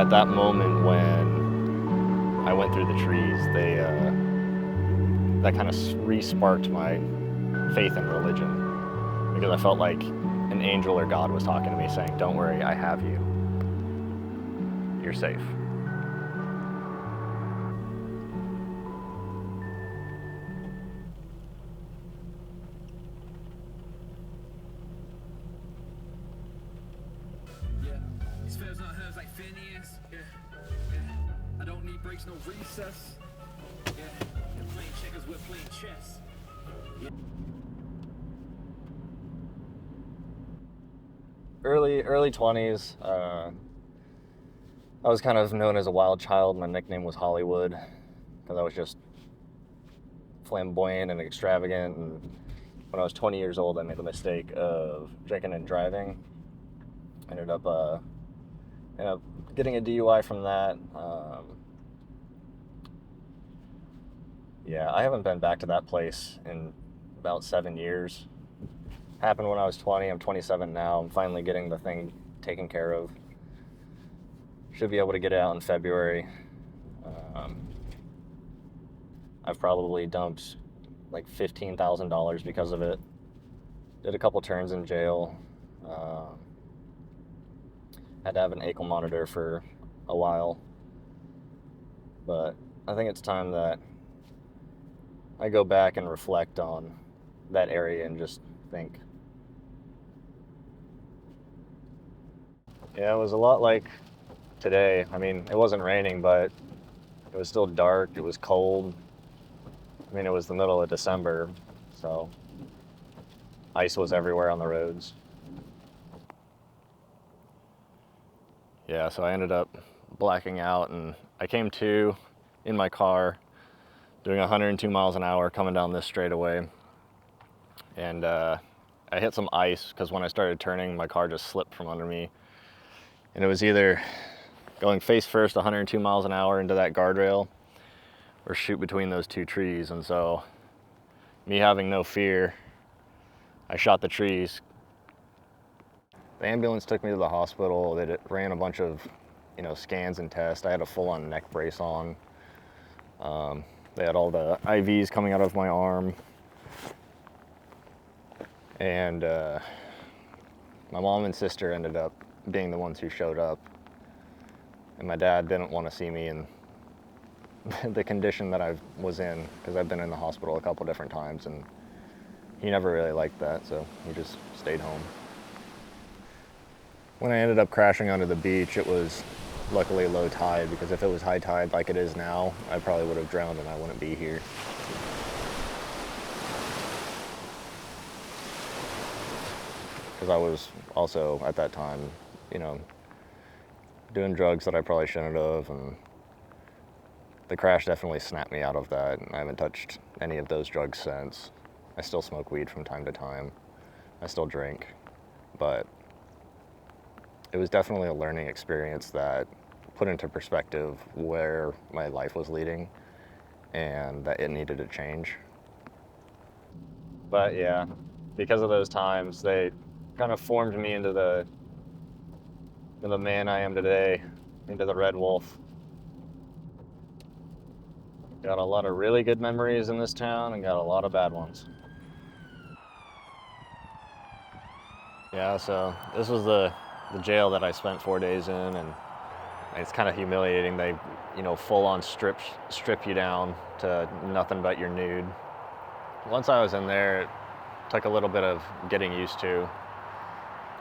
at that moment when I went through the trees, that kind of re-sparked my faith in religion, because I felt like an angel or God was talking to me saying, "Don't worry, I have you. You're safe." These feds not hers like Phineas. Yeah. I don't need breaks, no recess. Yeah. They're playing checkers, we're playing chess. Yeah. Early 20s. I was kind of known as a wild child. My nickname was Hollywood because I was just flamboyant and extravagant. And when I was 20 years old, I made the mistake of drinking and driving. Ended up getting a DUI from that. Yeah, I haven't been back to that place in about 7 years. Happened when I was 20. I'm 27 now. I'm finally getting the thing taken care of. Should be able to get it out in February. I've probably dumped like $15,000 because of it. Did a couple turns in jail. Had to have an ankle monitor for a while. But I think it's time that I go back and reflect on that area and just think. Yeah, it was a lot like today. I mean, it wasn't raining, but it was still dark. It was cold. I mean, it was the middle of December, so ice was everywhere on the roads. Yeah, so I ended up blacking out, and I came to in my car doing 102 miles an hour coming down this straightaway. And I hit some ice because when I started turning, my car just slipped from under me. And it was either going face first 102 miles an hour into that guardrail or shoot between those two trees. And so, me having no fear, I shot the trees. The ambulance took me to the hospital. They ran a bunch of, scans and tests. I had a full-on neck brace on. They had all the IVs coming out of my arm. And my mom and sister ended up being the ones who showed up. And my dad didn't want to see me in the condition that I was in, because I've been in the hospital a couple different times, and he never really liked that, so he just stayed home. When I ended up crashing onto the beach, it was luckily low tide, because if it was high tide like it is now, I probably would have drowned and I wouldn't be here. Because I was also, at that time, doing drugs that I probably shouldn't have, and the crash definitely snapped me out of that, and I haven't touched any of those drugs since. I still smoke weed from time to time. I still drink, but it was definitely a learning experience that put into perspective where my life was leading and that it needed to change. But yeah, because of those times, they kind of formed me into the man I am today, into the Red Wolf. Got a lot of really good memories in this town and got a lot of bad ones. Yeah, so this was the jail that I spent 4 days in, and it's kind of humiliating. They, full on strip you down to nothing but your nude. Once I was in there, it took a little bit of getting used to.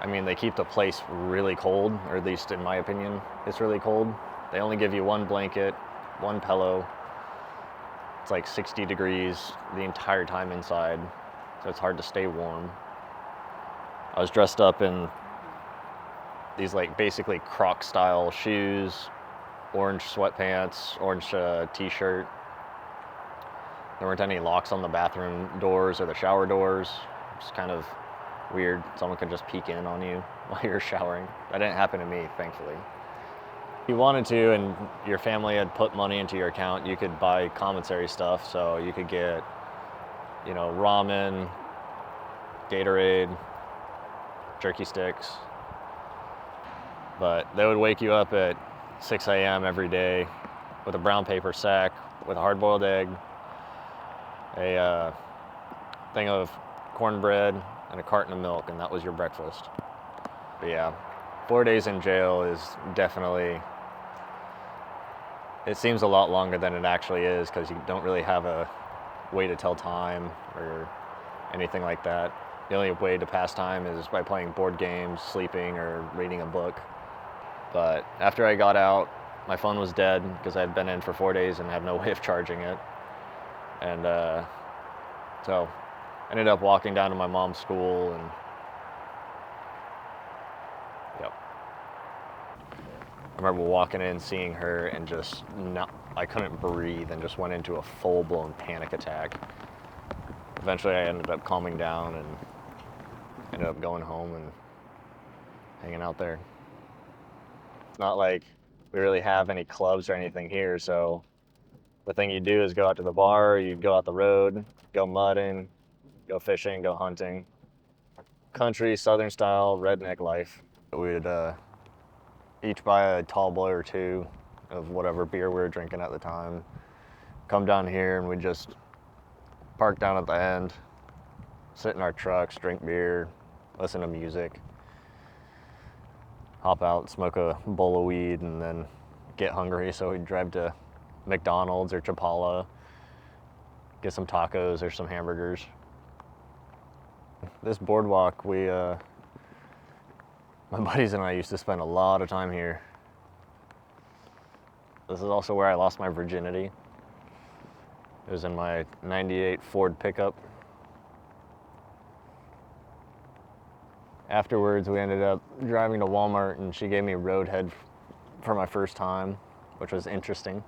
I mean, they keep the place really cold, or at least in my opinion, it's really cold. They only give you one blanket, one pillow. It's like 60 degrees the entire time inside, so it's hard to stay warm. I was dressed up in these basically Croc style shoes, orange sweatpants, orange t-shirt. There weren't any locks on the bathroom doors or the shower doors. It's kind of weird. Someone could just peek in on you while you're showering. That didn't happen to me, thankfully. If you wanted to, and your family had put money into your account, you could buy commissary stuff. So you could get, ramen, Gatorade, jerky sticks. But they would wake you up at 6 a.m. every day with a brown paper sack, with a hard-boiled egg, a thing of cornbread, and a carton of milk, and that was your breakfast. But yeah, 4 days in jail is definitely, it seems a lot longer than it actually is because you don't really have a way to tell time or anything like that. The only way to pass time is by playing board games, sleeping, or reading a book. But after I got out, my phone was dead because I had been in for 4 days and had no way of charging it. And so I ended up walking down to my mom's school, and yep. I remember walking in, seeing her, and just I couldn't breathe and just went into a full-blown panic attack. Eventually I ended up calming down and ended up going home and hanging out there. It's not like we really have any clubs or anything here, so the thing you do is go out to the bar, you go out the road, go mudding, go fishing, go hunting. Country, southern style, redneck life. We'd each buy a tall boy or two of whatever beer we were drinking at the time, come down here, and we'd just park down at the end, sit in our trucks, drink beer, listen to music, hop out, smoke a bowl of weed, and then get hungry, so we'd drive to McDonald's or Chipotle, get some tacos or some hamburgers. This boardwalk, my buddies and I used to spend a lot of time here. This is also where I lost my virginity. It was in my '98 Ford pickup. Afterwards, we ended up driving to Walmart, and she gave me roadhead for my first time, which was interesting.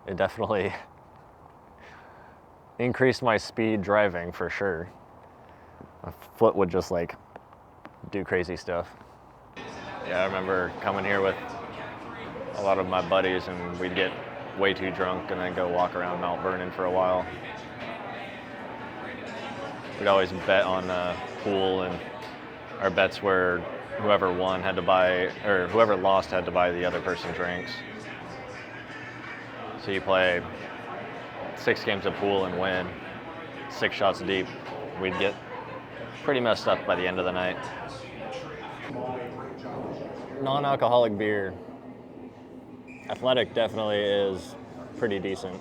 It definitely increased my speed driving for sure. My foot would just like do crazy stuff. Yeah, I remember coming here with a lot of my buddies, and we'd get way too drunk and then go walk around Mount Vernon for a while. We'd always bet on pool, and our bets were whoever won had to buy, or whoever lost had to buy the other person drinks. So you play 6 games of pool and win 6 shots deep. We'd get pretty messed up by the end of the night. Non-alcoholic beer. Athletic definitely is pretty decent.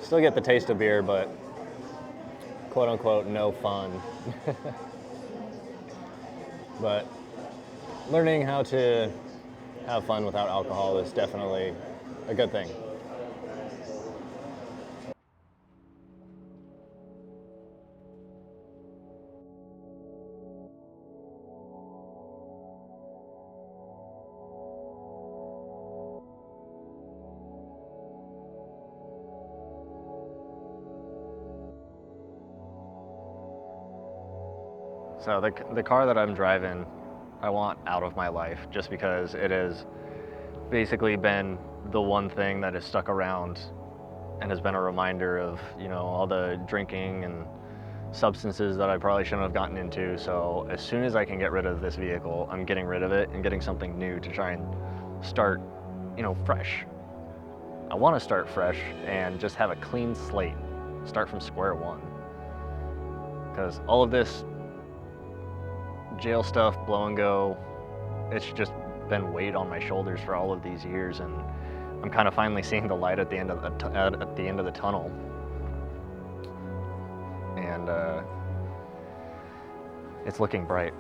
Still get the taste of beer, but quote unquote no fun. But learning how to have fun without alcohol is definitely a good thing. So the car that I'm driving, I want out of my life, just because it has basically been the one thing that has stuck around and has been a reminder of, you know, all the drinking and substances that I probably shouldn't have gotten into. So as soon as I can get rid of this vehicle, I'm getting rid of it and getting something new to try and start, you know, fresh. I want to start fresh and just have a clean slate, start from square one. Because all of this jail stuff, blow and go, it's just been weight on my shoulders for all of these years, and I'm kind of finally seeing the light at the end of the tunnel. And it's looking bright.